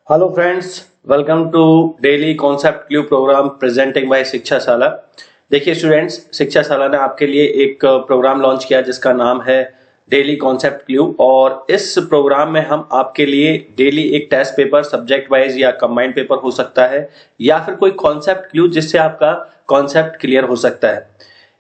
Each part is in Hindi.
Hello friends, welcome to daily concept clue program presenting by Shikshashala. देखिए स्टूडेंट्स, शिक्षाशाला ने आपके लिए एक प्रोग्राम लॉन्च किया जिसका नाम है डेली कॉन्सेप्ट क्लू। और इस प्रोग्राम में हम आपके लिए डेली एक टेस्ट पेपर सब्जेक्ट वाइज या कंबाइंड पेपर हो सकता है या फिर कोई कॉन्सेप्ट क्लू जिससे आपका कॉन्सेप्ट क्लियर हो सकता है।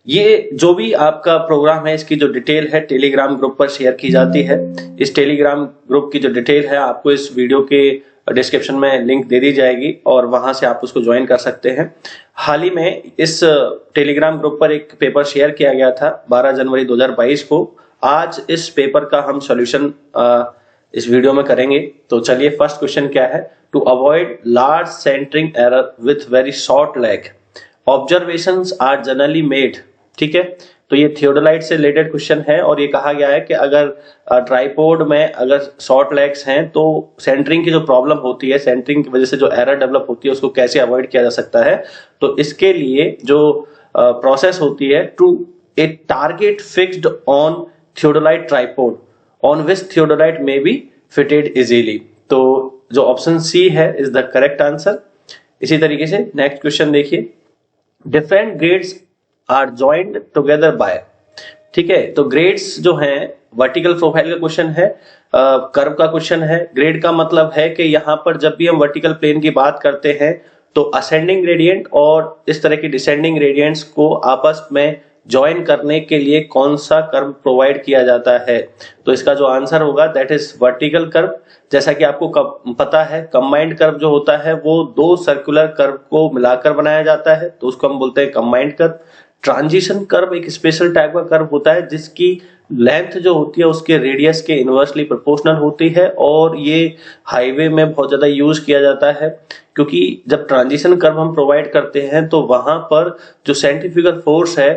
ये जो भी आपका प्रोग्राम है इसकी जो डिटेल है टेलीग्राम ग्रुप पर शेयर की जाती है। इस टेलीग्राम ग्रुप की जो डिटेल है आपको इस वीडियो के डिस्क्रिप्शन में लिंक दे दी जाएगी और वहां से आप उसको ज्वाइन कर सकते हैं। हाल ही में इस टेलीग्राम ग्रुप पर एक पेपर शेयर किया गया था 12 जनवरी 2022 को। आज इस पेपर का हम सॉल्यूशन इस वीडियो में करेंगे। तो चलिए, फर्स्ट क्वेश्चन क्या है। To avoid large centering error with very short lag observations are generally made. ठीक है, तो ये थियोडोलाइट से रिलेटेड क्वेश्चन है और ये कहा गया है कि अगर ट्राइपोड में अगर शॉर्ट लेग्स हैं तो सेंटरिंग की जो प्रॉब्लम होती है, सेंटरिंग की वजह से जो एरर डेवलप होती है उसको कैसे अवॉइड किया जा सकता है। तो इसके लिए जो प्रोसेस होती है, to a target fixed on theodolite tripod on which theodolite may be fitted easily. तो जो ऑप्शन सी है इज द करेक्ट आंसर। इसी तरीके से नेक्स्ट क्वेश्चन देखिए। Different grades are joint together by. ठीक है, तो ग्रेड्स जो हैं, वर्टिकल प्रोफाइल का क्वेश्चन है, कर्व का क्वेश्चन है। ग्रेड का मतलब है कि यहाँ पर जब भी हम वर्टिकल प्लेन की बात करते हैं तो असेंडिंग ग्रेडियंट और इस तरह की डिसेंडिंग ग्रेडियंट्स को आपस में ज्वाइन करने के लिए कौन सा कर्व प्रोवाइड किया जाता है। तो इसका जो आंसर होगा दैट इज वर्टिकल कर्व। जैसा कि आपको पता है, कंबाइंड कर्व जो होता है वो दो सर्कुलर कर्व को मिलाकर बनाया जाता है, तो उसको हम बोलते हैं कंबाइंड कर्व। ट्रांजिशन कर्व एक स्पेशल टाइप का कर्व होता है जिसकी लेंथ जो होती है उसके रेडियस के इनवर्सली प्रोपोर्शनल होती है और ये हाईवे में बहुत ज्यादा यूज किया जाता है, क्योंकि जब ट्रांजिशन कर्व हम प्रोवाइड करते हैं तो वहां पर जो सेंट्रीफ्यूगल फोर्स है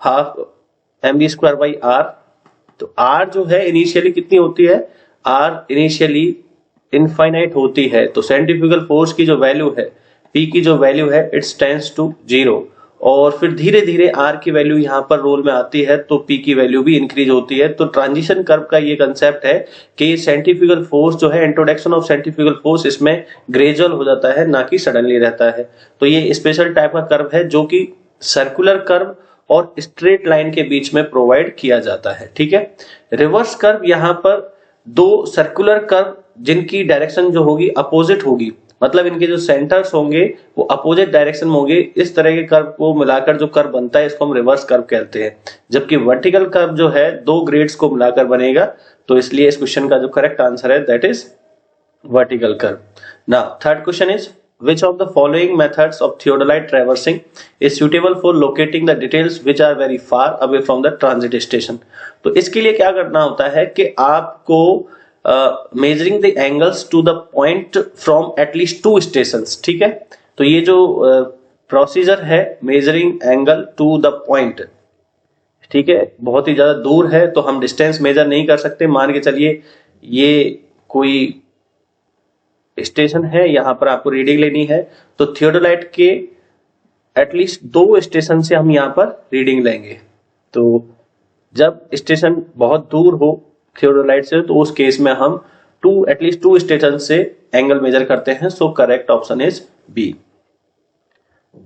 हाफ mv²/r। तो r जो है इनिशियली कितनी होती है, r इनिशियली इनफाइनाइट होती है। तो सेंट्रीफ्यूगल फोर्स की जो वैल्यू है, p की जो वैल्यू है, इट्स टेंड्स टू 0 और फिर धीरे धीरे r की वैल्यू यहाँ पर रोल में आती है तो p की वैल्यू भी इंक्रीज होती है। तो ट्रांजिशन कर्व का ये कंसेप्ट है कि सेंट्रीफ्यूगल फोर्स जो है, इंट्रोडक्शन ऑफ सेंट्रीफ्यूगल फोर्स इसमें ग्रेजुअल हो जाता है, ना कि सडनली रहता है। तो ये स्पेशल टाइप का कर्व है जो कि सर्कुलर कर्व और स्ट्रेट लाइन के बीच में प्रोवाइड किया जाता है। ठीक है, रिवर्स कर्व यहाँ पर दो सर्कुलर कर्व जिनकी डायरेक्शन जो होगी अपोजिट होगी, मतलब इनके जो सेंटर्स होंगे वो अपोजिट डायरेक्शन में होंगे, इस तरह के कर्व को मिलाकर जो कर्व बनता है इसको हम रिवर्स कर्व कहते हैं। जबकि वर्टिकल कर्व जो है दो ग्रेड्स को मिलाकर बनेगा, तो इसलिए इस क्वेश्चन का जो करेक्ट आंसर है that is vertical curve. Now third question is which of the following methods of theodolite traversing is suitable for locating the details which are very far away from the transit station। तो इसके लिए क्या करना होता है कि आपको measuring the angles to the point from at least 2 stations. ठीक है, तो ये जो प्रोसीजर है measuring angle to the point, ठीक है, बहुत ही ज्यादा दूर है तो हम डिस्टेंस मेजर नहीं कर सकते। मान के चलिए ये कोई स्टेशन है, यहां पर आपको रीडिंग लेनी है, तो थियोडोलाइट के एटलीस्ट 2 स्टेशन से हम यहां पर रीडिंग लेंगे। तो जब स्टेशन बहुत दूर हो थियोडोलाइट से तो उस केस में हम एटलीस्ट 2 स्टेशन से एंगल मेजर करते हैं। So correct option is B.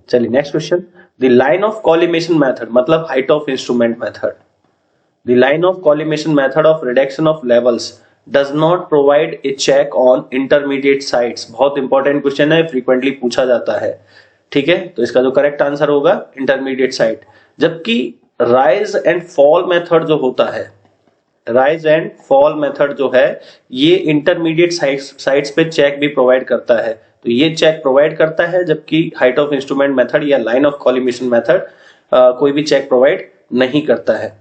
चलिए next question. The line of collimation method, मतलब height of instrument method, the line of collimation method of reduction of levels does not provide a check on intermediate sites। बहुत इंपॉर्टेंट क्वेश्चन है, फ्रीक्वेंटली पूछा जाता है। ठीक है, तो इसका जो करेक्ट आंसर होगा इंटरमीडिएट साइट। जबकि राइज एंड फॉल मेथड जो होता है, राइज एंड फॉल मेथड जो है ये इंटरमीडिएट साइट्स पे चेक भी प्रोवाइड करता है। तो ये चेक प्रोवाइड करता है, जबकि हाइट ऑफ इंस्ट्रूमेंट मेथड या लाइन ऑफ कॉलिमेशन मेथड कोई भी चेक प्रोवाइड नहीं करता है।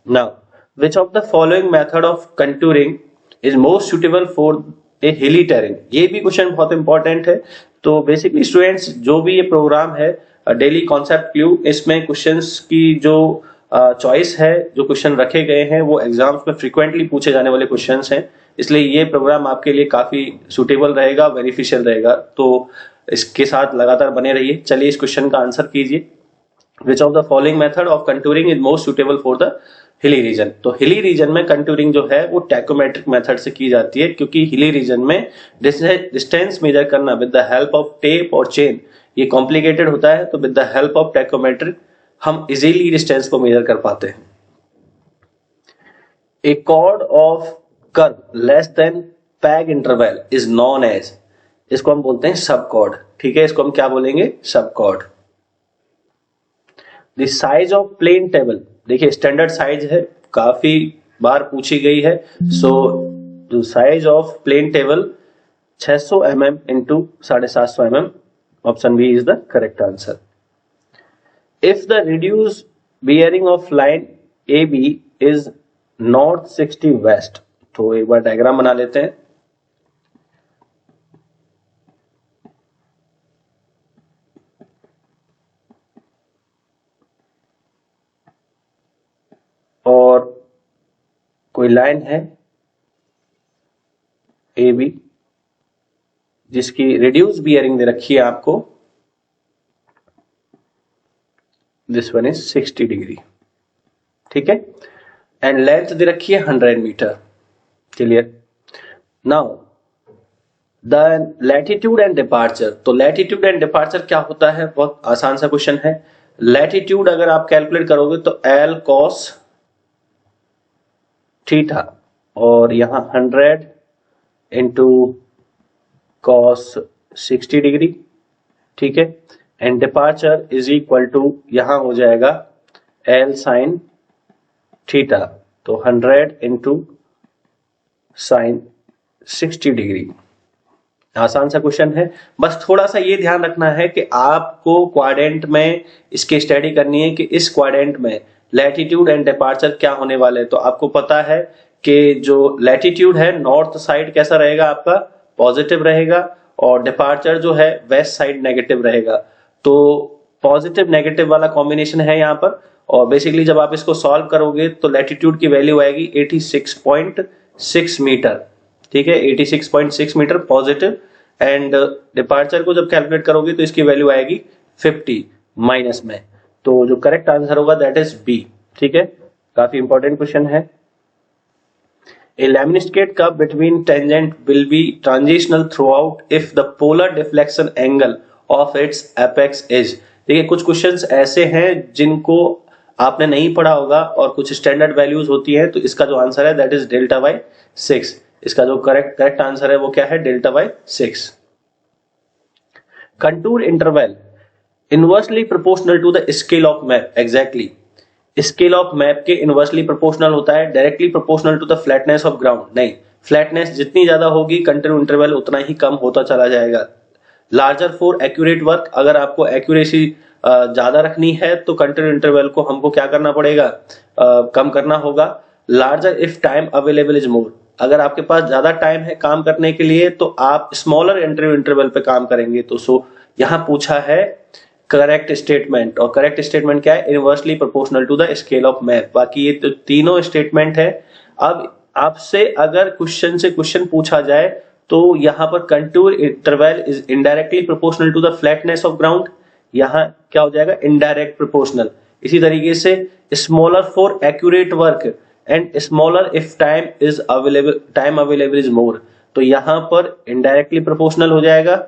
Now which of the following method of contouring is most suitable for a हिली टेरेन। ये भी क्वेश्चन बहुत इंपॉर्टेंट है। तो बेसिकली स्टूडेंट्स, जो भी ये प्रोग्राम है डेली कॉन्सेप्ट क्लू, इसमें क्वेश्चंस की जो चॉइस है, जो क्वेश्चन रखे गए हैं वो एग्जाम्स में फ्रीक्वेंटली पूछे जाने वाले क्वेश्चंस हैं, इसलिए ये प्रोग्राम आपके लिए काफी सुटेबल रहेगा, बेनिफिशियल रहेगा। तो इसके साथ लगातार बने रहिए। चलिए इस क्वेश्चन का आंसर कीजिए। Which of the following method of contouring is most suitable for the hilly region. तो हिली रीजन में कंटूरिंग जो है वो टैकोमेट्रिक मेथड से की जाती है, क्योंकि हिली रीजन में डिस्टेंस मेजर करना with the help of tape और चेन ये कॉम्प्लिकेटेड होता है। तो with the help of tacheometric हम इजीली डिस्टेंस को मेजर कर पाते हैं। A chord of curve less than peg interval is known as, इसको हम बोलते हैं सब कॉर्ड। ठीक है, इसको हम क्या बोलेंगे? Sub chord. The size of plane table, देखिए स्टैंडर्ड साइज है, काफी बार पूछी गई है। So the size of plane table 600 mm into 750 mm, option B is the correct answer. If the reduce bearing of line A B is north 60 west, तो एक बार डायग्राम बना लेते हैं। और कोई लाइन है ए बी जिसकी रिड्यूस बियरिंग दे रखी है आपको, दिस वन इज 60 डिग्री। ठीक है, एंड लेंथ दे रखी है 100 meter. Clear? Now the latitude and departure, तो लैटिट्यूड एंड डिपार्चर क्या होता है? बहुत आसान सा क्वेश्चन है। लैटिट्यूड अगर आप कैलकुलेट करोगे तो L cos थीटा, और यहां 100 इंटू cos 60 डिग्री। ठीक है, and departure is equal to यहां हो जाएगा L sin थीटा, तो 100 इंटू साइन 60 डिग्री। आसान सा क्वेश्चन है। बस थोड़ा सा ये ध्यान रखना है कि आपको क्वाड्रेंट में इसकी स्टडी करनी है कि इस क्वाड्रेंट में लैटिट्यूड एंड डिपार्चर क्या होने वाले हैं। तो आपको पता है कि जो लैटिट्यूड है नॉर्थ साइड कैसा रहेगा आपका? पॉजिटिव रहेगा, और डिपार्चर जो है वेस्ट साइड नेगेटिव रहेगा। तो पॉजिटिव नेगेटिव वाला कॉम्बिनेशन है यहाँ पर। और बेसिकली जब आप इसको सॉल्व करोगे तो लैटिट्यूड की वैल्यू आएगी 86.6 मीटर। ठीक है, 86.6 मीटर पॉजिटिव, एंड डिपार्चर को जब कैलकुलेट करोगे तो इसकी वैल्यू आएगी 50 माइनस में। तो जो करेक्ट आंसर होगा दैट इज बी। ठीक है, काफी इंपॉर्टेंट क्वेश्चन है। A lemniscate curve between tangent will be transitional throughout if the polar deflection angle of its apex is, देखिए कुछ क्वेश्चंस ऐसे हैं जिनको आपने नहीं पढ़ा होगा और कुछ स्टैंडर्ड वैल्यूज होती हैं। तो इसका जो आंसर है दैट इज डेल्टा बाई 6। इसका जो करेक्ट आंसर है वो क्या है? Delta by 6। Contour interval inversely proportional to the scale of map, exactly scale of map के इनवर्सली प्रोपोर्शनल होता है। Directly proportional to the flatness of ground नहीं, फ्लैटनेस जितनी ज्यादा होगी कंटूर इंटरवल उतना ही कम होता चला जाएगा। लार्जर फॉर एक्यूरेट वर्क, अगर आपको एक्यूरेसी ज्यादा रखनी है तो कंटूर इंटरवल को हमको क्या करना पड़ेगा? कम करना होगा। Larger if time available is मोर, अगर आपके पास ज्यादा टाइम है काम करने के लिए तो आप स्मॉलर इंटरवल पे काम करेंगे। तो सो यहां पूछा है करेक्ट स्टेटमेंट, और करेक्ट स्टेटमेंट क्या है? Inversely proportional to the scale of map. बाकी ये तो तीनों स्टेटमेंट है। अब आपसे अगर क्वेश्चन से क्वेश्चन पूछा जाए तो यहां पर contour interval is indirectly proportional to the flatness of ground, यहां क्या हो जाएगा? Indirect proportional. इसी तरीके से smaller for accurate work and smaller if time available is more, तो यहां पर इनडायरेक्टली प्रोपोर्शनल हो जाएगा।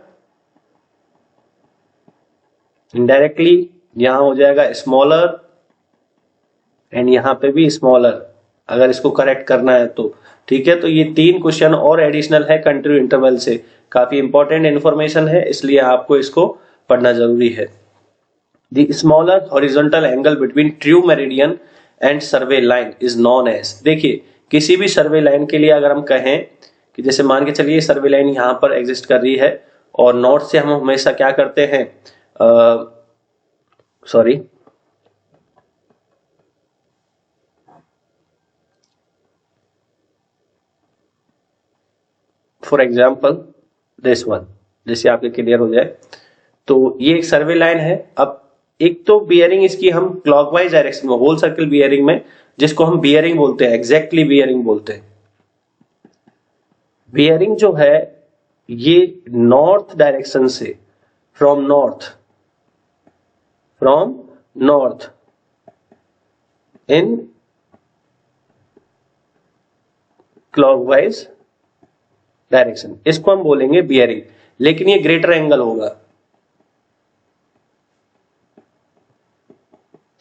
इनडायरेक्टली यहां हो जाएगा स्मॉलर, एंड यहां पे भी स्मॉलर, अगर इसको करेक्ट करना है तो। ठीक है, तो ये 3 क्वेश्चन और एडिशनल है कंटूर इंटरवल से। काफी इंपॉर्टेंट इंफॉर्मेशन है, इसलिए आपको इसको पढ़ना जरूरी है। The smaller horizontal angle between true meridian and survey line is known as, देखिए किसी भी सर्वे लाइन के लिए अगर हम कहें कि जैसे मान के चलिए सर्वे लाइन यहां पर एग्जिस्ट कर रही है और नॉर्थ से हम हमेशा क्या करते हैं? Sorry, for example this one, जैसे आपके क्लियर हो जाए। तो ये एक सर्वे लाइन है। अब एक तो बियरिंग इसकी हम क्लॉकवाइज डायरेक्शन में, होल सर्कल बियरिंग में, जिसको हम बियरिंग बोलते हैं, एग्जैक्टली बियरिंग बोलते हैं। बियरिंग जो है ये नॉर्थ डायरेक्शन से, from north in clockwise direction, इसको हम बोलेंगे बियरिंग, लेकिन ये ग्रेटर एंगल होगा,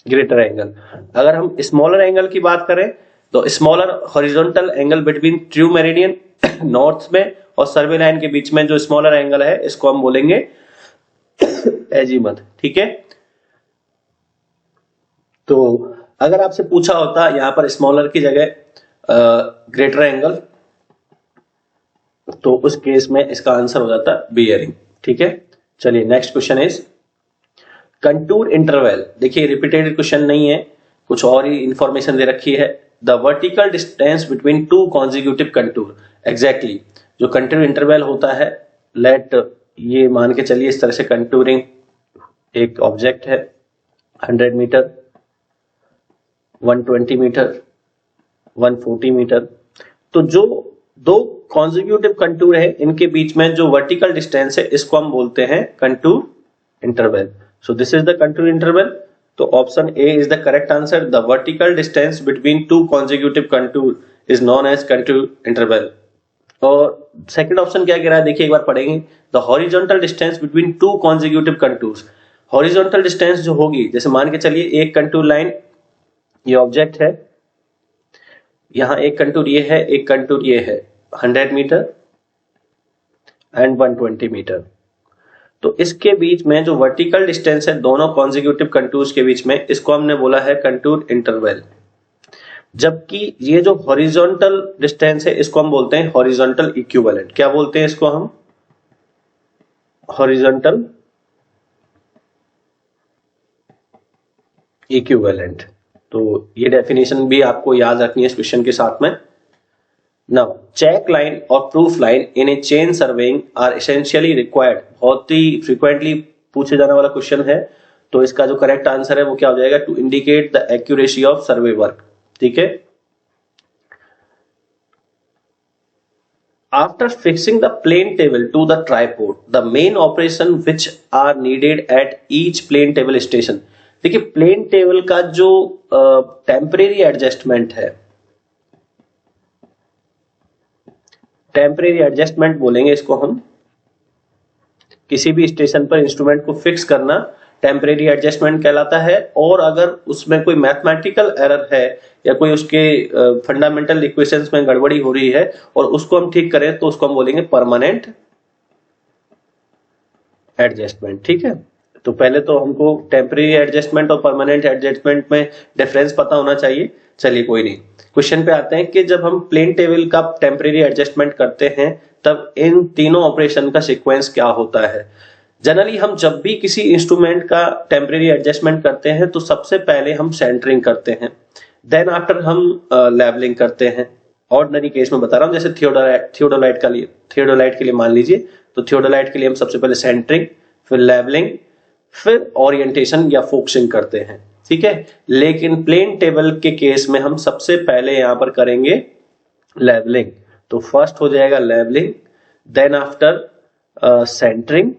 ग्रेटर एंगल। अगर हम स्मॉलर एंगल की बात करें तो smaller horizontal angle between true meridian north में और सर्वे लाइन के बीच में जो स्मॉलर एंगल है इसको हम बोलेंगे एजीमथ। ठीक है, तो अगर आपसे पूछा होता यहां पर स्मॉलर की जगह ग्रेटर एंगल, तो उस केस में इसका आंसर हो जाता बियरिंग। ठीक है, चलिए next question is contour interval. देखिए रिपीटेड क्वेश्चन नहीं है, कुछ और ही इंफॉर्मेशन दे रखी है। The vertical distance between two consecutive contour, exactly जो कंटूर इंटरवल होता है, लेट ये मान के चलिए इस तरह से कंटूरिंग एक ऑब्जेक्ट है 100 मीटर, 120 मीटर, 140 मीटर, तो जो दो कॉन्जिक्यूटिव कंटूर है इनके बीच में जो वर्टिकल डिस्टेंस है इसको हम बोलते हैं contour interval. So this is the contour interval. तो option A is the correct answer. The vertical distance between two consecutive contour is known as contour interval. और सेकंड ऑप्शन क्या कह रहा है, देखिए एक बार पढ़ेंगे। The horizontal distance between two consecutive contours, horizontal distance जो होगी, जैसे मान के चलिए एक कंटूर लाइन, ये ऑब्जेक्ट है, यहां एक कंटूर ये है, एक कंटूर ये है, 100 मीटर एंड 120 मीटर। तो इसके बीच में जो वर्टिकल डिस्टेंस है दोनों कॉन्जिक्यूटिव कंटूर्स के बीच में, इसको हमने बोला है कंटूर इंटरवल। जबकि ये जो हॉरिजॉन्टल डिस्टेंस है इसको हम बोलते हैं हॉरिजॉन्टल इक्विवेलेंट। क्या बोलते हैं इसको हम? Horizontal equivalent. तो ये डेफिनेशन भी आपको याद रखनी है इस क्वेश्चन के साथ में। नाउ चेक लाइन और proof line in a chain surveying are essentially required, बहुत ही फ्रीक्वेंटली पूछे जाने वाला क्वेश्चन है। तो इसका जो करेक्ट आंसर है वो क्या हो जाएगा? To indicate the accuracy of survey work. ठीक है, after fixing the plane table to the tripod, the main operation which are needed at each plane table station. देखिए प्लेन टेबल का जो टेम्परेरी एडजस्टमेंट है, टेम्परेरी एडजस्टमेंट बोलेंगे इसको हम, किसी भी स्टेशन पर इंस्ट्रूमेंट को फिक्स करना टेम्परेरी एडजस्टमेंट कहलाता है। और अगर उसमें कोई मैथमेटिकल एरर है या कोई उसके फंडामेंटल इक्वेशंस में गड़बड़ी हो रही है और उसको हम ठीक करें तो उसको हम बोलेंगे परमानेंट एडजस्टमेंट। ठीक है, तो पहले तो हमको टेम्परेरी एडजस्टमेंट और परमानेंट एडजस्टमेंट में डिफरेंस पता होना चाहिए। चलिए कोई नहीं, क्वेश्चन पे आते हैं कि जब हम प्लेन टेबल का टेम्परेरी एडजस्टमेंट करते हैं तब इन तीनों ऑपरेशन का सीक्वेंस क्या होता है। जनरली हम जब भी किसी इंस्ट्रूमेंट का टेम्परेरी एडजस्टमेंट करते हैं तो सबसे पहले हम सेंटरिंग करते हैं, देन आफ्टर हम लेवलिंग करते हैं। ऑर्डिनरी केस में बता रहा हूं, जैसे थियोडोलाइट के लिए मान लीजिए, तो थियोडोलाइट के लिए हम सबसे पहले सेंटरिंग, फिर लेवलिंग, फिर ओरिएंटेशन या फोकसिंग करते हैं। ठीक है, लेकिन प्लेन टेबल के केस में हम सबसे पहले यहां पर करेंगे लेवलिंग। तो फर्स्ट हो जाएगा levelling, then after centring,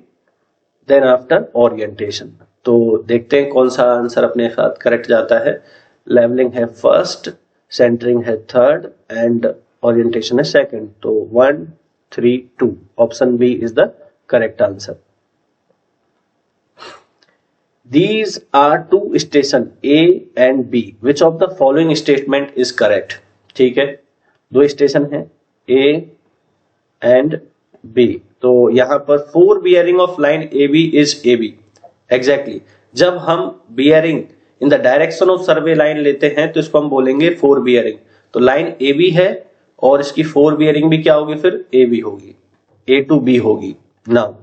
then after orientation. तो देखते हैं कौन सा आंसर अपने साथ करेक्ट जाता है। लेवलिंग है फर्स्ट, सेंटरिंग है थर्ड एंड ओरिएंटेशन है सेकंड। तो 1 3 2, option B is the correct answer. These are two station A and B. Which of the following statement is correct? ठीक है, दो स्टेशन है A and B, तो यहां पर 4 bearing of line AB is AB. Exactly. जब हम bearing in the direction of survey line लेते हैं तो इसको हम बोलेंगे 4 bearing। तो लाइन AB है और इसकी 4 bearing भी क्या होगी? फिर AB होगी, A to B होगी। नाउ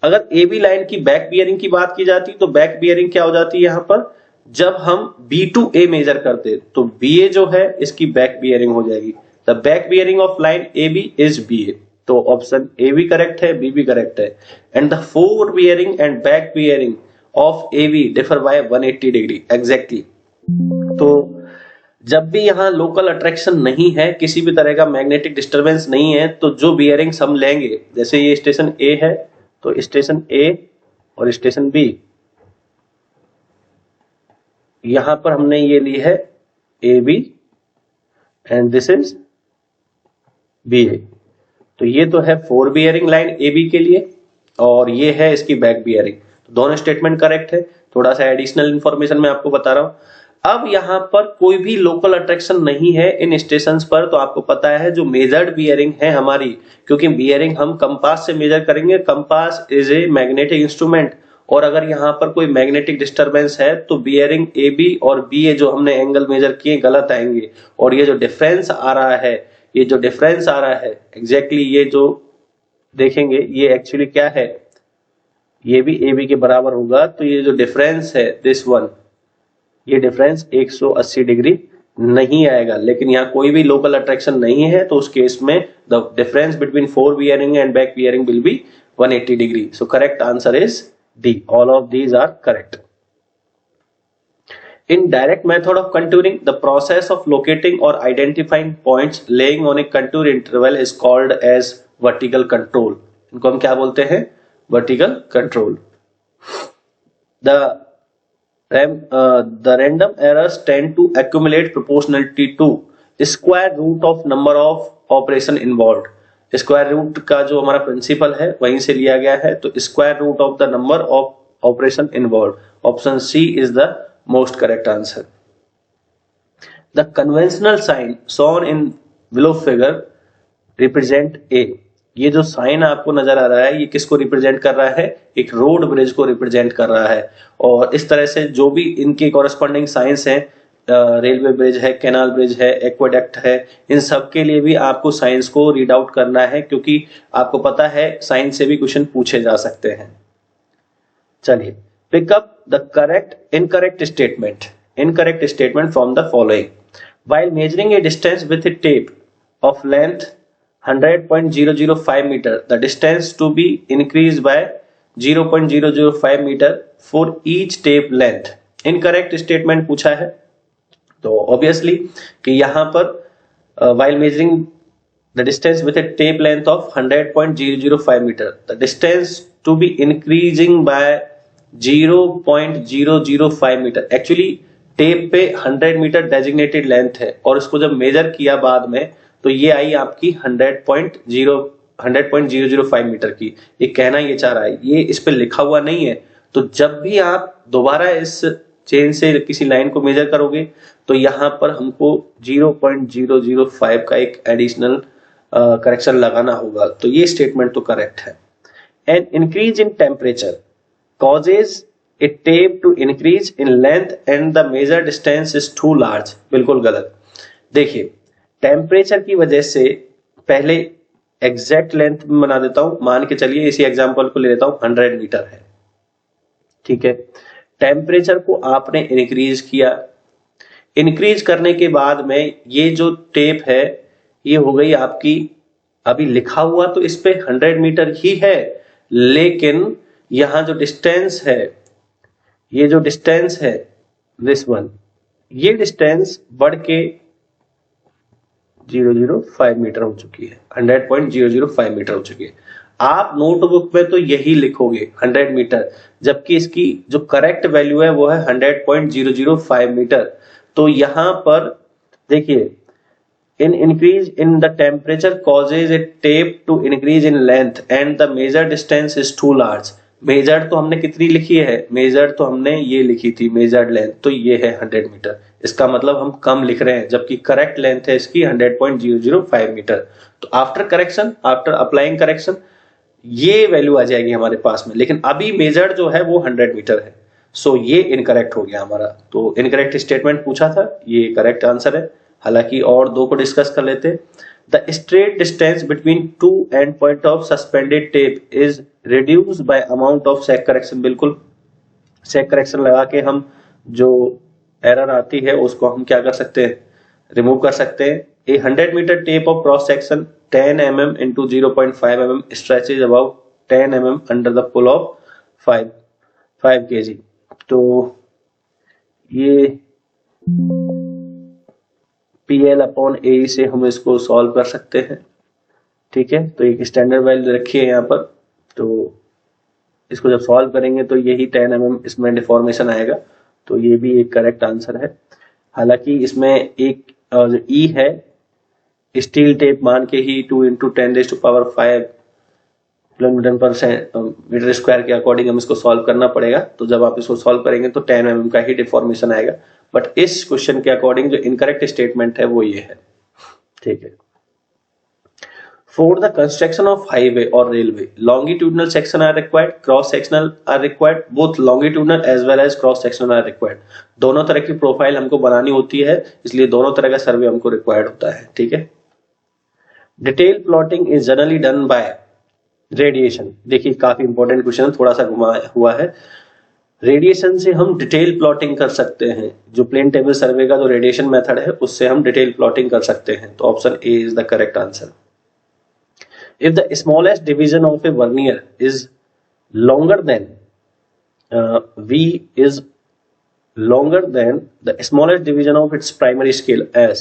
अगर ए बी लाइन की बैक बियरिंग की बात की जाती तो बैक बियरिंग क्या हो जाती है यहां पर? जब हम बी टू ए मेजर करते तो बी ए जो है इसकी बैक बियरिंग हो जाएगी। The back bearing of line A B is B A. तो ऑप्शन ए भी करेक्ट है, बी भी करेक्ट है। And the four bearing and back bearing of A be differ by 180 degree. Exactly. तो जब भी यहां लोकल अट्रैक्शन नहीं है, किसी भी तरह का मैग्नेटिक डिस्टर्बेंस नहीं है, तो जो बियरिंग्स हम लेंगे, जैसे ये स्टेशन ए है तो स्टेशन ए और स्टेशन बी, यहां पर हमने ये ली है A B and this is BA। तो ये तो है फोर बियरिंग लाइन AB के लिए और ये है इसकी बैक बियरिंग। तो दोनों स्टेटमेंट करेक्ट है। थोड़ा सा एडिशनल इंफॉर्मेशन मैं आपको बता रहा हूं। अब यहाँ पर कोई भी लोकल अट्रैक्शन नहीं है इन स्टेशंस पर। तो आपको पता है जो मेजर्ड बियरिंग है हमारी, क्योंकि बियरिंग हम कंपास से मेजर करेंगे। Compass is a magnetic instrument और अगर यहाँ पर कोई मैग्नेटिक डिस्टरबेंस है तो बियरिंग AB और BA जो हमने एंगल मेजर किए गलत आएंगे। और ये जो डिफरेंस आ रहा है, ये जो डिफरेंस आ रहा है एग्जैक्टली ये जो देखेंगे ये एक्चुअली क्या है, ये भी AB के बराबर होगा। तो ये जो डिफरेंस है दिस वन, ये डिफरेंस 180 डिग्री नहीं आएगा। लेकिन यहाँ कोई भी लोकल अट्रैक्शन नहीं है तो उस केस में the difference between four bearing and back bearing will be 180 degree. So correct answer is D. All of these are correct. In direct method of contouring, the process of locating or identifying points laying on a contour interval is called as vertical control. इनको हम क्या बोलते हैं? Vertical control. The random errors tend to accumulate proportionality to square root of number of operation involved. Square root का जो हमारा प्रिंसिपल है वहीं से लिया गया है। तो square root of the number of operation involve, option C is the most correct answer. The conventional sign shown in below figure represent A. ये जो साइन आपको नजर आ रहा है ये किसको रिप्रेजेंट कर रहा है? एक रोड ब्रिज को रिप्रेजेंट कर रहा है। और इस तरह से जो भी इनके कॉरेस्पॉन्डिंग साइंस हैं, रेलवे ब्रिज है, कैनाल ब्रिज है, एक्वाडक्ट है, इन सब के लिए भी आपको साइंस को रीड आउट करना है, क्योंकि आपको पता है साइंस से भी क्वेश्चन पूछे जा सकते हैं। चलिए, pick up the incorrect statement from the following. While measuring a distance with a tape of length 100.005 metre, the distance to be increase by 0.005 metre for each tape length. Incorrect statement पूछा है तो ऑब्वियसली कि यहां पर while measuring the distance with a tape length of 100.005 meter, the distance to be increasing by 0.005 metre. Actually tape पे 100 मीटर डेजिग्नेटेड लेंथ है और इसको जब मेजर किया बाद में तो ये आई आपकी 100.005 मीटर की। ये कहना ये चाह रहा है, ये इस पे लिखा हुआ नहीं है। तो जब भी आप दोबारा इस चेन से किसी लाइन को मेजर करोगे तो यहां पर हमको 0.005 का एक एडिशनल करेक्शन लगाना होगा। तो ये स्टेटमेंट तो करेक्ट है। An increase in temperature causes a tape to increase in length and the measure distance is too large. बिल्कुल गलत। देखिए, टेम्परेचर की वजह से पहले एग्जैक्ट लेंथ में बना देता हूं। मान के चलिए इसी एग्जांपल को ले लेता हूं, 100 मीटर है, ठीक है। टेम्परेचर को आपने इंक्रीज किया, इंक्रीज करने के बाद में ये जो टेप है ये हो गई आपकी, अभी लिखा हुआ तो इस पे 100 मीटर ही है, लेकिन यहां जो डिस्टेंस है, ये जो डिस्टेंस है दिस वन, ये डिस्टेंस बढ़ के 005 मीटर हो चुकी है, 100.005 मीटर हो चुकी है। आप नोटबुक में तो यही लिखोगे 100 मीटर, जबकि इसकी जो करेक्ट वैल्यू है वो है 100.005 मीटर। तो यहां पर देखिए, in increase in the temperature causes a tape to increase in length and the measure distance is too large. Measured तो हमने कितनी लिखी है? मेजर्ड तो हमने ये लिखी थी मेजर्ड लेंथ, तो ये है 100 मीटर। इसका मतलब हम कम लिख रहे हैं, जबकि करेक्ट लेंथ है इसकी 100.005 मीटर। तो after correction, after applying correction, ये वैल्यू आ जाएगी हमारे पास में, लेकिन अभी मेजर्ड जो है वो 100 मीटर है। सो ये इनकरेक्ट हो गया हमारा। तो इनकरेक्ट स्टेटमेंट पूछा था, ये करेक्ट आंसर है। हालांकि और दो को डिस्कस कर लेते। The straight distance between two end point of suspended tape is reduced by amount of sag correction. बिल्कुल, सेक करेक्शन लगा के हम जो एरर आती है उसको हम क्या कर सकते हैं? रिमूव कर सकते हैं। A 100 metre tape of cross section 10 mm into 0.5 mm stretches about 10 mm under the pull of 5 kg। तो ये PL/AE से हम इसको सॉल्व कर सकते हैं, ठीक है। तो एक स्टैंडर्ड वैल्यू रखी है यहाँ पर, तो इसको जब सॉल्व करेंगे तो यही 10 mm इसमें डिफॉर्मेशन आएगा। तो ये भी एक करेक्ट आंसर है। हालांकि इसमें एक जो E है स्टील टेप मान के ही 2 × 10⁵ किलोमीटर स्क्वायर के अकॉर्डिंग हम इसको सॉल्व करना पड़ेगा। तो जब आप इसको सॉल्व करेंगे तो 10 mm का ही डिफॉर्मेशन आएगा। बट इस क्वेश्चन के अकॉर्डिंग जो इनकरेक्ट स्टेटमेंट है वो ये है, ठीक है। For the construction of highway और railway longitudinal section are required, cross sectional are required, both longitudinal as well as cross sectional are required. दोनों तरह की प्रोफाइल हमको बनानी होती है, इसलिए दोनों तरह का सर्वे हमको रिक्वायर्ड होता है, ठीक है। Detail plotting is generally done by radiation. देखिए काफी इंपॉर्टेंट क्वेश्चन, थोड़ा सा घुमा हुआ है। रेडिएशन से हम डिटेल प्लॉटिंग कर सकते हैं। जो प्लेन टेबल सर्वे का जो रेडिएशन मेथड है उससे हम डिटेल प्लॉटिंग कर सकते हैं। तो option A is the correct answer. If the smallest division of A vernier is longer than V is longer than the smallest division of its primary scale as,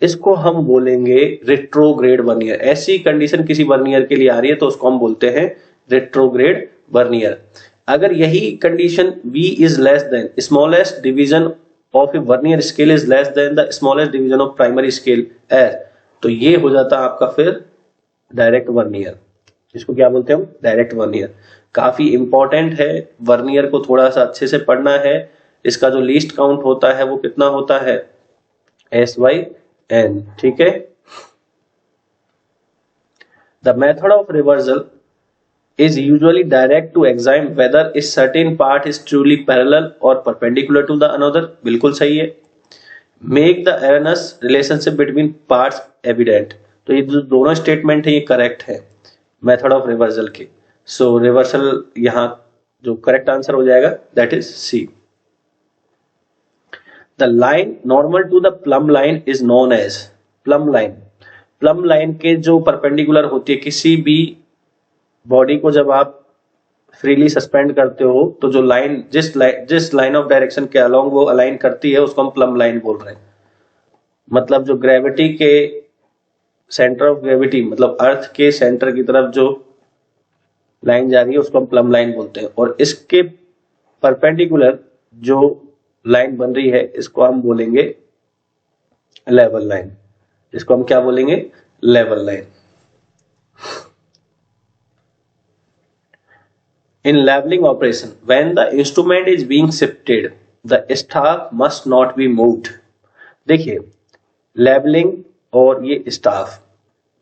इसको हम बोलेंगे रेट्रोग्रेड वर्नियर। ऐसी कंडीशन किसी वर्नियर के लिए आ रही है तो उसको हम बोलते हैं रेट्रोग्रेड वर्नियर। अगर यही condition V is less than smallest division of a vernier scale is less than the smallest division of primary scale as, तो ये हो जाता आपका फिर डायरेक्ट वर्नियर। इसको क्या बोलते हैं हम? Direct vernier. काफी इंपॉर्टेंट है, वर्नियर को थोड़ा सा अच्छे से पढ़ना है। इसका जो लीस्ट काउंट होता है वो कितना होता है? SYN, ठीक है। The method of reversal is usually direct to examine whether a certain part is truly parallel or perpendicular to the another, बिल्कुल सही है। Make the erroneous relationship between parts evident, तो ये जो दोनों स्टेटमेंट है ये करेक्ट है मेथड ऑफ रिवर्सल के। सो रिवर्सल यहाँ जो करेक्ट आंसर हो जाएगा that is C. The line normal to the plumb line is known as plumb line. Plumb line के जो परपेंडिकुलर होती है, किसी भी बॉडी को जब आप फ्रीली सस्पेंड करते हो तो जो लाइन जिस लाइन ऑफ डायरेक्शन के अलोंग वो अलाइन करती है उसको हम प्लम लाइन बोल रहे हैं। मतलब जो ग्रेविटी के सेंटर ऑफ ग्रेविटी, मतलब अर्थ के सेंटर की तरफ जो लाइन जा रही है उसको हम प्लम लाइन बोलते हैं। और इसके परपेंडिकुलर जो लाइन बन रही है इसको हम बोलेंगे लेवल लाइन। इसको हम क्या बोलेंगे? Level line. In leveling operation, when the instrument is being shifted, the staff must not be moved. देखिए लेवलिंग और ये स्टाफ,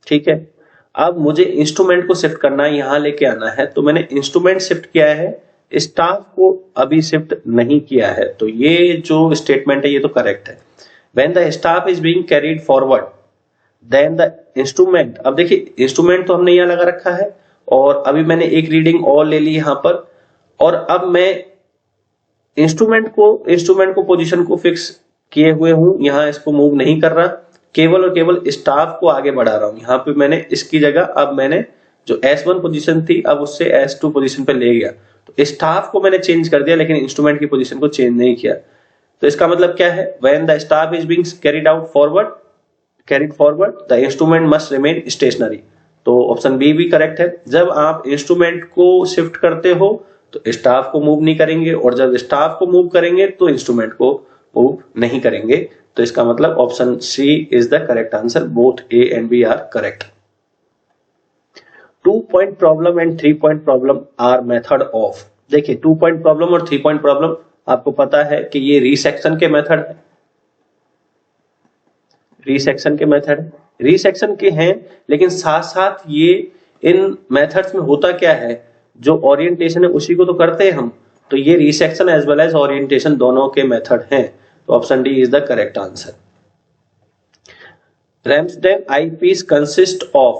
ठीक है। अब मुझे इंस्ट्रूमेंट को शिफ्ट करना है, यहां लेके आना है, तो मैंने इंस्ट्रूमेंट शिफ्ट किया है, स्टाफ को अभी शिफ्ट नहीं किया है। तो ये जो स्टेटमेंट है ये तो करेक्ट है। When the staff is being carried forward, then the instrument, अब देखिए इंस्ट्रूमेंट तो हमने यहां लगा रखा है और अभी मैंने एक रीडिंग और ले ली यहां पर, और अब मैं इंस्ट्रूमेंट को पोजीशन को फिक्स किए हुए हूं, यहां इसको मूव नहीं कर रहा, केवल और केवल स्टाफ को आगे बढ़ा रहा हूं। यहां पे मैंने इसकी जगह अब मैंने जो S1 पोजीशन थी अब उससे S2 पोजीशन पे ले गया। तो स्टाफ को मैंने चेंज कर दिया लेकिन इंस्ट्रूमेंट की पोजीशन को चेंज नहीं किया। तो इसका मतलब क्या है? When the staff is being carried forward the instrument must remain stationery. तो ऑप्शन बी भी करेक्ट है। जब आप इंस्ट्रूमेंट को शिफ्ट करते हो तो स्टाफ को मूव नहीं करेंगे, और जब स्टाफ को मूव करेंगे तो इंस्ट्रूमेंट को मूव नहीं करेंगे। तो इसका मतलब option C is the correct answer. Both A and B are correct. 2 point problem and 3 point problem are method of. देखिए 2 पॉइंट प्रॉब्लम और 3 पॉइंट प्रॉब्लम आपको पता है कि ये रीसेक्शन के मेथड है, रीसेक्शन के मेथड है, रीसेक्शन के हैं। लेकिन साथ साथ ये इन मेथड्स में होता क्या है, जो ओरिएंटेशन है उसी को तो करते हैं हम। तो ये रीसेक्शन एज वेल एज ओरिएंटेशन दोनों के मेथड हैं। तो option D is the correct answer. Ramsden eyepiece consists of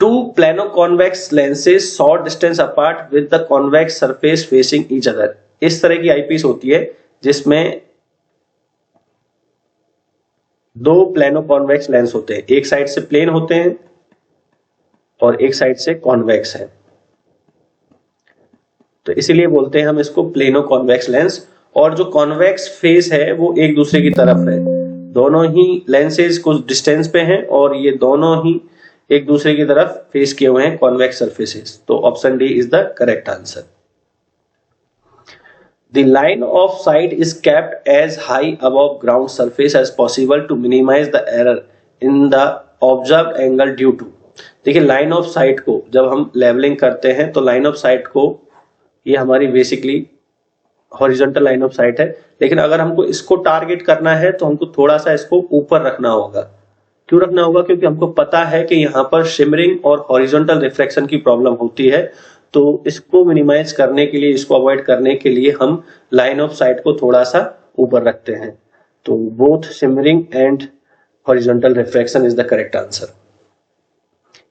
2 plano-convex lenses short distance apart with the convex surface facing each other। इस तरह की आईपीस होती है जिसमें 2 प्लेनो कॉन्वेक्स लेंस होते हैं, एक साइड से प्लेन होते हैं और एक साइड से कॉन्वेक्स है। तो इसीलिए बोलते हैं हम इसको प्लेनो कॉन्वेक्स लेंस। और जो कॉन्वेक्स फेस है वो एक दूसरे की तरफ है, दोनों ही लेंसेज कुछ डिस्टेंस पे हैं और ये दोनों ही एक दूसरे की तरफ फेस किए हुए हैं कॉन्वेक्स सरफेसेस। तो option D is the correct answer. The line of sight is kept as high above ground surface as possible to minimize the error in the observed angle due to. देखिए लाइन ऑफ साइट को जब हम लेवलिंग करते हैं तो लाइन ऑफ साइट को, ये हमारी basically horizontal line of site है, लेकिन अगर हमको इसको टारगेट करना है तो हमको थोड़ा सा इसको ऊपर रखना होगा। क्यों रखना होगा? क्योंकि हमको पता है कि यहाँ पर शिमरिंग और हॉरिजॉन्टल रिफ्लेक्शन की प्रॉब्लम होती है, तो इसको मिनिमाइज करने के लिए, इसको अवॉइड करने के लिए हम लाइन ऑफ साइट को थोड़ा सा ऊपर रखते हैं। तो both shimmering and horizontal reflection is the correct answer.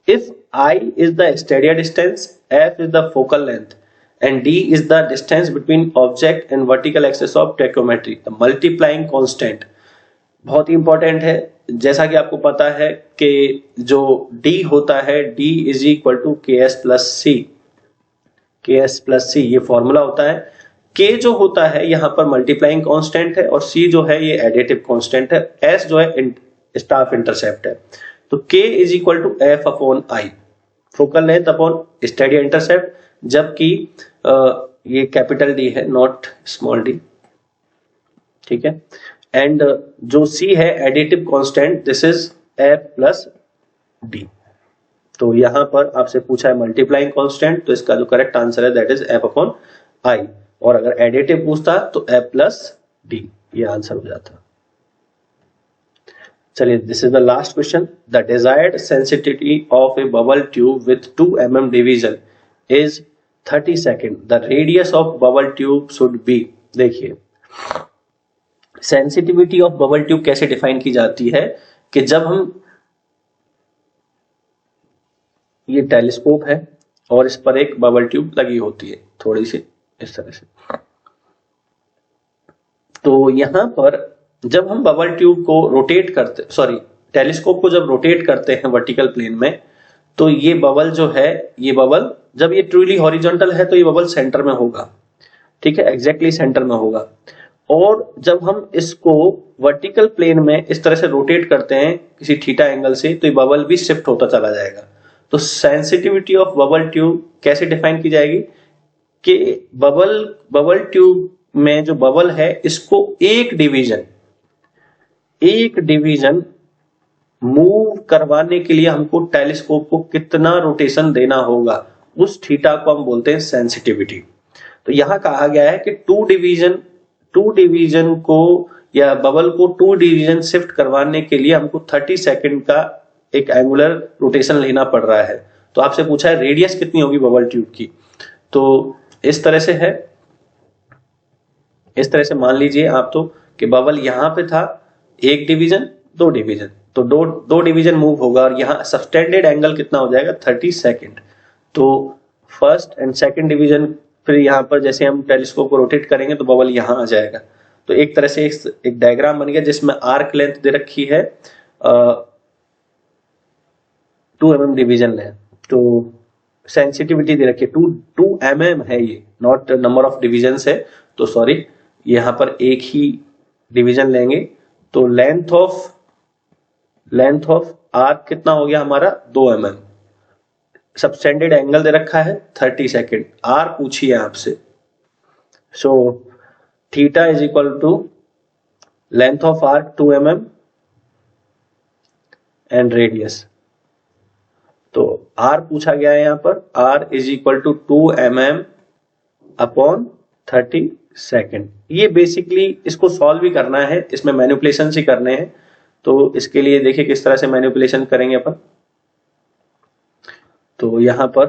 If I is the stadia distance, F is the focal length, and D is the distance between object and vertical axis of tachometry, the multiplying constant बहुत ही इंपॉर्टेंट है। जैसा कि आपको पता है कि जो D होता है, D is equal to KS plus C, KS plus C ये फॉर्मूला होता है। K जो होता है यहाँ पर मल्टीप्लाइंग कांस्टेंट है और C जो है ये एडिटिव कांस्टेंट है, S जो है स्टाफ इंटरसेप्ट है। तो K is equal to F upon I, focal length upon stadia intercept, जबकि ये कैपिटल D है, नॉट स्मॉल d, ठीक है। एंड जो C है additive constant, this is F plus D। तो यहां पर आपसे पूछा है मल्टीप्लाइंग कांस्टेंट, तो इसका जो करेक्ट आंसर है that is F upon I, और अगर एडिटिव पूछता तो F प्लस D, ये आंसर हो जाता। चलिए, this is the last question. The desired sensitivity of A bubble tube with 2 mm division is 30 second, the radius of bubble tube should be. देखिए सेंसिटिविटी ऑफ बबल ट्यूब कैसे डिफाइन की जाती है कि जब हम, ये टेलीस्कोप है और इस पर एक बबल ट्यूब लगी होती है थोड़ी सी इस तरह से, तो यहां पर जब हम बबल ट्यूब को रोटेट करते, सॉरी टेलीस्कोप को जब रोटेट करते हैं वर्टिकल प्लेन में, तो ये बबल जो है, ये बबल जब ये ट्रूली हॉरिजॉन्टल है तो ये बबल सेंटर में होगा, ठीक है, एग्जैक्टली सेंटर में होगा। और जब हम इसको वर्टिकल प्लेन में इस तरह से रोटेट करते हैं किसी थीटा एंगल से, तो ये बबल भी शिफ्ट होता चला जाएगा। तो सेंसिटिविटी ऑफ बबल ट्यूब कैसे डिफाइन की जाएगी कि बबल ट्यूब में जो बबल है इसको एक डिवीजन मूव करवाने के लिए हमको टेलीस्कोप को कितना रोटेशन देना होगा, उस थीटा को हम बोलते हैं सेंसिटिविटी। तो यहां कहा गया है कि टू डिवीजन को या बबल को 2 डिवीजन शिफ्ट करवाने के लिए हमको 30 सेकंड का एक एंगुलर रोटेशन लेना पड़ रहा है। तो आपसे पूछा है रेडियस कितनी होगी बबल ट्यूब की, तो इस तरह से है, इस तरह से मान लीजिए आप तो कि बबल यहां पे था, एक डिवीजन, 2 डिवीजन, तो दो डिवीजन मूव होगा और यहाँ सब्सटेंडेड एंगल कितना हो जाएगा 30 सेकंड। तो फर्स्ट एंड सेकंड डिवीजन, फिर यहाँ पर जैसे हम टेलीस्कोप को रोटेट करेंगे तो बबल यहाँ आ जाएगा। तो एक तरह से एक डायग्राम बन गया जिसमें आर्क लेंथ दे रखी है 2 mm डिवीजन लेंथ, तो सेंसिटिविटी दे रखी है 2 mm है, ये नॉट नंबर ऑफ डिवीजन है, तो सॉरी यहाँ पर एक ही डिवीजन लेंगे। तो लेंथ ऑफ आर्क कितना हो गया हमारा 2 mm, सबस्टेंडेड एंगल दे रखा है 30 सेकेंड, आर पूछिए आपसे, so theta is equal to length of arc 2 mm and radius. तो आर पूछा गया है यहां पर, R is equal to 2 mm upon 30 second. ये बेसिकली इसको सॉल्व भी करना है, इसमें मैनिपुलेशन ही करने हैं, तो इसके लिए देखिए किस तरह से मैनिपुलेशन करेंगे अपन। तो यहां पर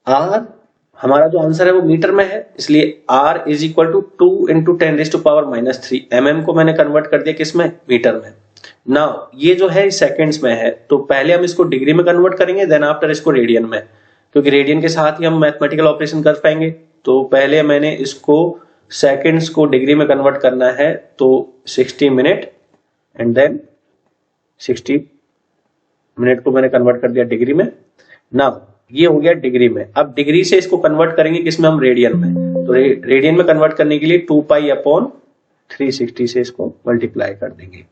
आर हमारा जो आंसर है वो मीटर में है, इसलिए R is equal to 2 into 10⁻³ mm को मैंने कन्वर्ट कर दिया किसमें, मीटर में। नाउ ये जो है सेकंड्स में है, तो पहले हम इसको डिग्री में कन्वर्ट करेंगे, देन आफ्टर इसको रेडियन में, क्योंकि रेडियन के साथ ही हम मैथमेटिकल ऑपरेशन कर पाएंगे। तो पहले मैंने इसको सेकंड्स को डिग्री में कन्वर्ट करना है, तो 60 मिनट एंड देन 60 मिनट को मैंने कन्वर्ट कर दिया डिग्री में। नाउ ये हो गया डिग्री में, अब डिग्री से इसको कन्वर्ट करेंगे किसमें, हम रेडियन में। तो रेडियन में कन्वर्ट करने के लिए 2π/360 से इसको मल्टीप्लाई कर देंगे,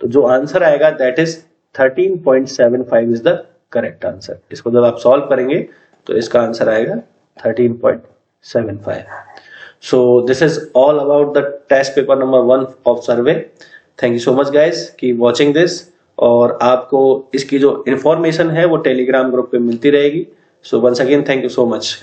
तो जो आंसर आएगा that is 13.75 is the correct answer. इसको जब आप सॉल्व करेंगे तो इसका आंसर आएगा 13.75। So this is all about the test paper number 1 of survey. Thank you so much guys keep watching this. और आपको इसकी जो इंफॉर्मेशन है वो टेलीग्राम ग्रुप पे मिलती रहेगी. So once again thank you so much.